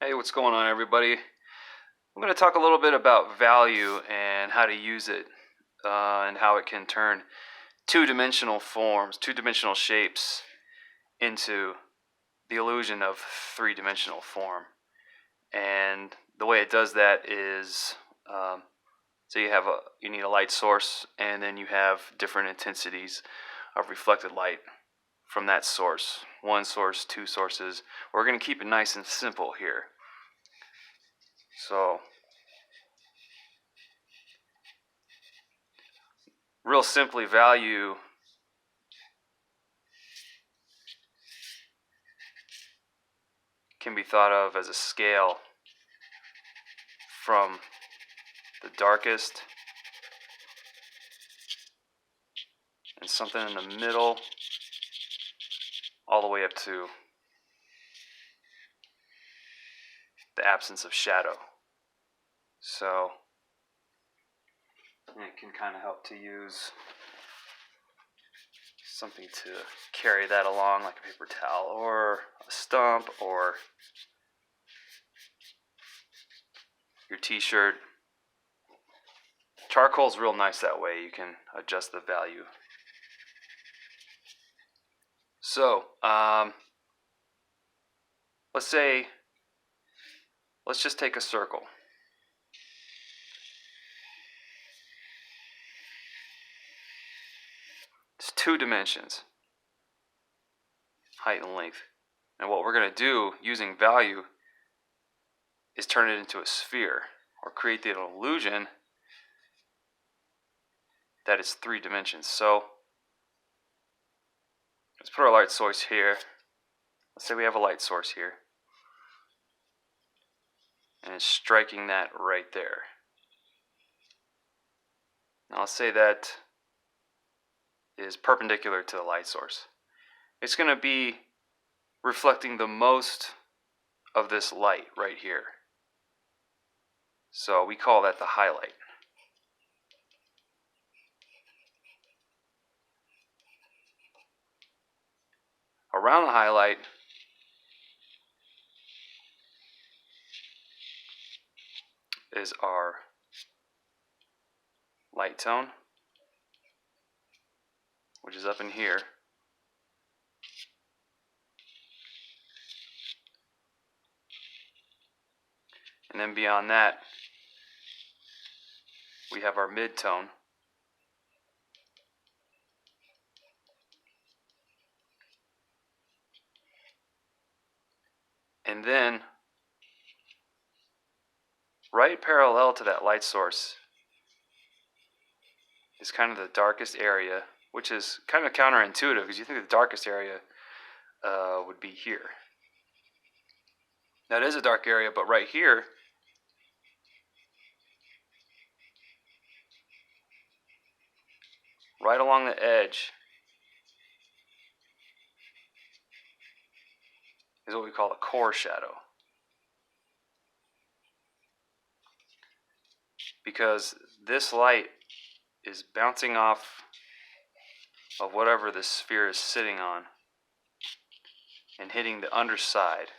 Hey, what's going on, everybody? I'm going to talk a little bit about value and how to use it, and how it can turn two-dimensional forms, two-dimensional shapes into the illusion of three-dimensional form. And the way it does that is, so you need a light source, and then you have different intensities of reflected light from that source. One source, two sources. We're going to keep it nice and simple here. So, real simply, value can be thought of as a scale from the darkest and something in the middle all the way up to the absence of shadow. So it can kind of help to use something to carry that along, like a paper towel or a stump or your t-shirt. Charcoal's real nice that way. You can adjust the value. So let's just take a circle. It's two dimensions, height and length. And what we're going to do using value is turn it into a sphere, or create the illusion that it's three dimensions. So let's put our light source here. Let's say we have a light source here, and it's striking that right there. Now let's say that is perpendicular to the light source. It's going to be reflecting the most of this light right here. So we call that the highlight. Around the highlight is our light tone, which is up in here. And then beyond that, we have our mid-tone. And then, right parallel to that light source is kind of the darkest area, which is kind of counterintuitive because you think the darkest area would be here. That is a dark area, but right here, right along the edge, is what we call a core shadow. Because this light is bouncing off of whatever the sphere is sitting on and hitting the underside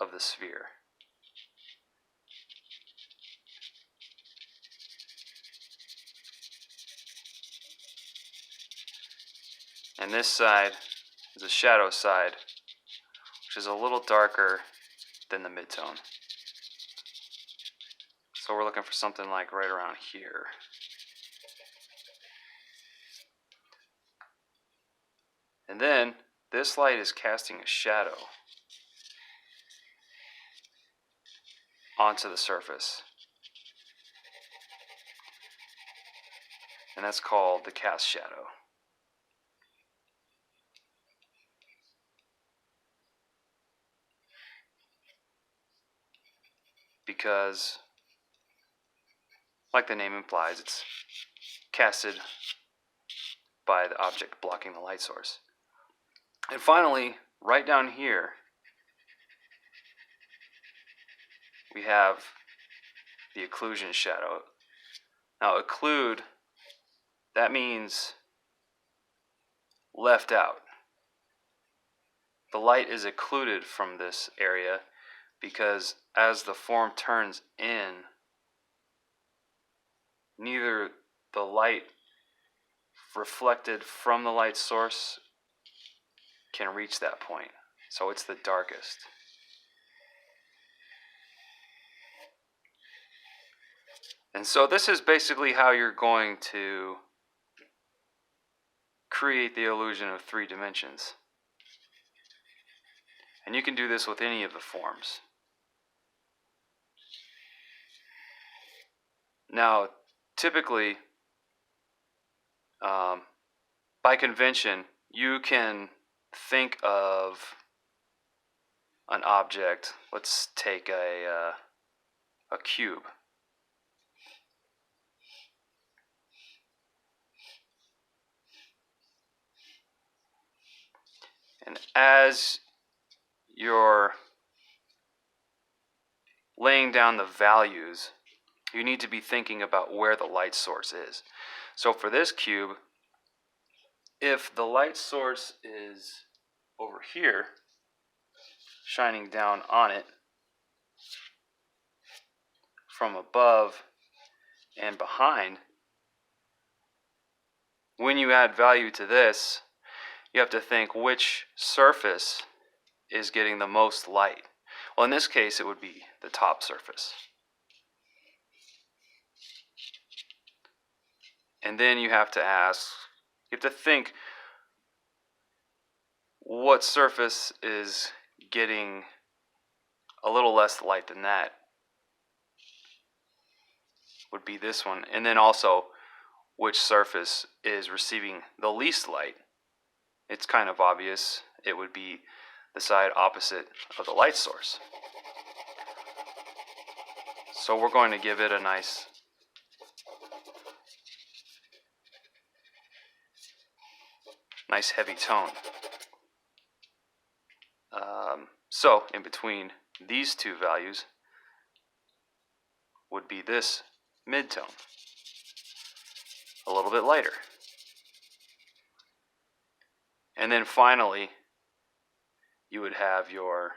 of the sphere. And this side is a shadow side, which is a little darker than the midtone. So we're looking for something like right around here. And then this light is casting a shadow onto the surface. And that's called the cast shadow. Because, like the name implies, it's casted by the object blocking the light source. And finally, right down here, we have the occlusion shadow. Now, occlude, that means left out. The light is occluded from this area, because as the form turns in, neither the light reflected from the light source can reach that point. So it's the darkest. And so this is basically how you're going to create the illusion of 3 dimensions. And you can do this with any of the forms. Now, typically, by convention, you can think of an object. Let's take a cube. And as you're laying down the values, you need to be thinking about where the light source is. So for this cube, if the light source is over here, shining down on it from above and behind, when you add value to this, you have to think which surface is getting the most light. Well, in this case, it would be the top surface. And then you have to think what surface is getting a little less light than that. Would be this one. And then also which surface is receiving the least light. It's kind of obvious. It would be the side opposite of the light source. So we're going to give it a nice heavy tone. So in between these two values would be this mid-tone, a little bit lighter. And then finally, you would have your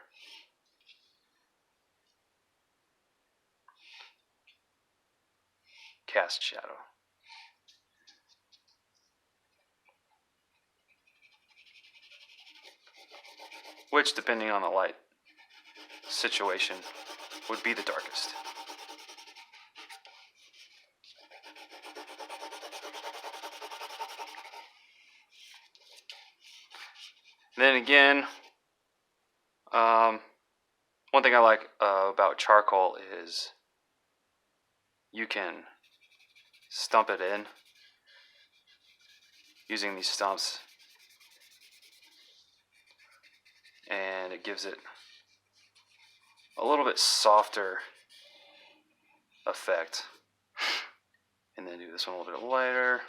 cast shadow. Which, depending on the light situation, would be the darkest. Then again, one thing I like about charcoal is you can stump it in using these stumps, and it gives it a little bit softer effect. And then do this one a little bit lighter,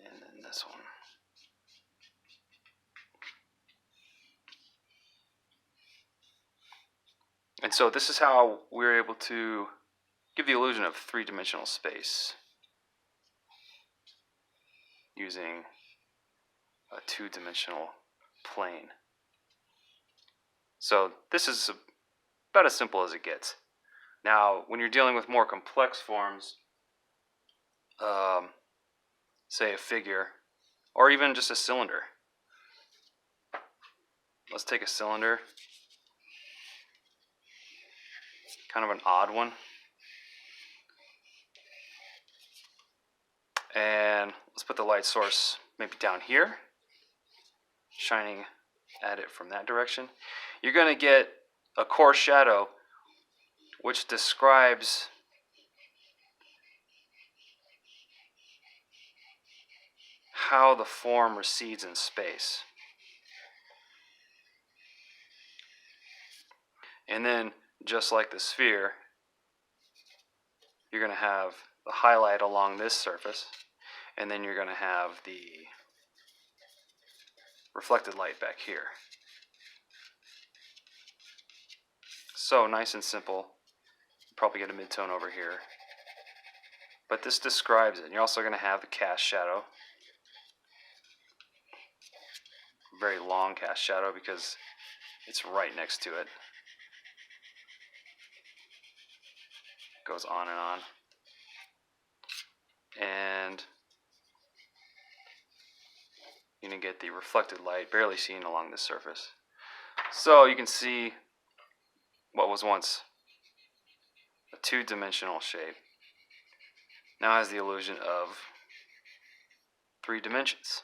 and then this one. And so this is how we're able to give the illusion of 3-dimensional space using a 2-dimensional plane. So this is about as simple as it gets. Now, when you're dealing with more complex forms, say a figure, or even just a cylinder. Let's take a cylinder, kind of an odd one. And let's put the light source maybe down here, shining at it from that direction. You're going to get a core shadow which describes how the form recedes in space. And then, just like the sphere, you're going to have the highlight along this surface, and then you're going to have the reflected light back here. So nice and simple. Probably get a mid-tone over here. But this describes it. And you're also going to have the cast shadow. Very long cast shadow because It's right next to it. Goes on and on. And you're going to get the reflected light barely seen along the surface. So you can see what was once a two-dimensional shape now has the illusion of 3 dimensions.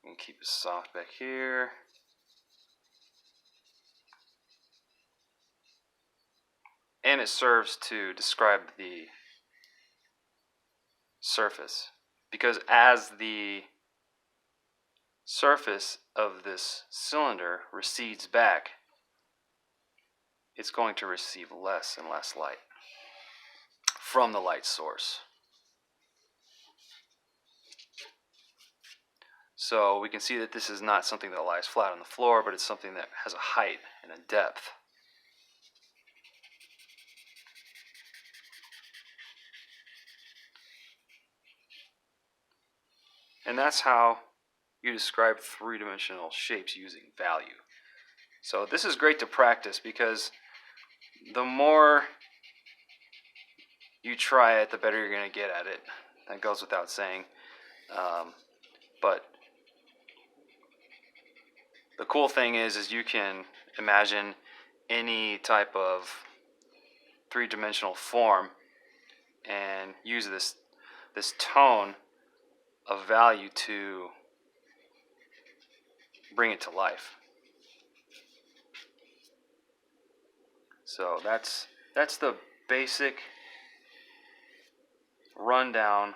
You can keep it soft back here. And it serves to describe the surface, because as the surface of this cylinder recedes back, it's going to receive less and less light from the light source. So we can see that this is not something that lies flat on the floor, but it's something that has a height and a depth. And that's how you describe three-dimensional shapes using value. So this is great to practice, because the more you try it, the better you're going to get at it. That goes without saying. But the cool thing is you can imagine any type of three-dimensional form and use this tone of value to bring it to life. So that's the basic rundown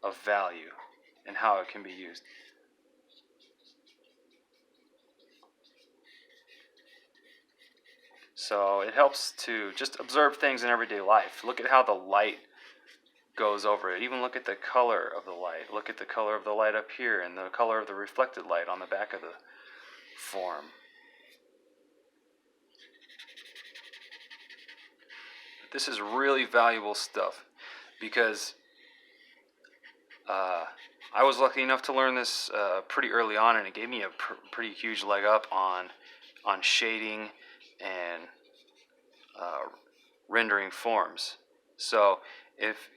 of value and how it can be used. So it helps to just observe things in everyday life. Look at how the light goes over it. Even look at the color of the light. Look at the color of the light up here and the color of the reflected light on the back of the form. This is really valuable stuff, because I was lucky enough to learn this pretty early on, and it gave me a pretty huge leg up on shading and rendering forms. So if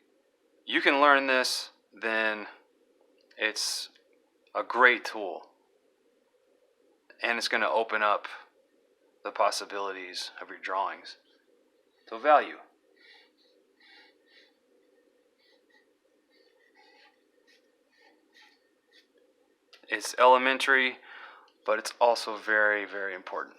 you can learn this, then it's a great tool, and it's going to open up the possibilities of your drawings. So value. It's elementary, but it's also very, very important.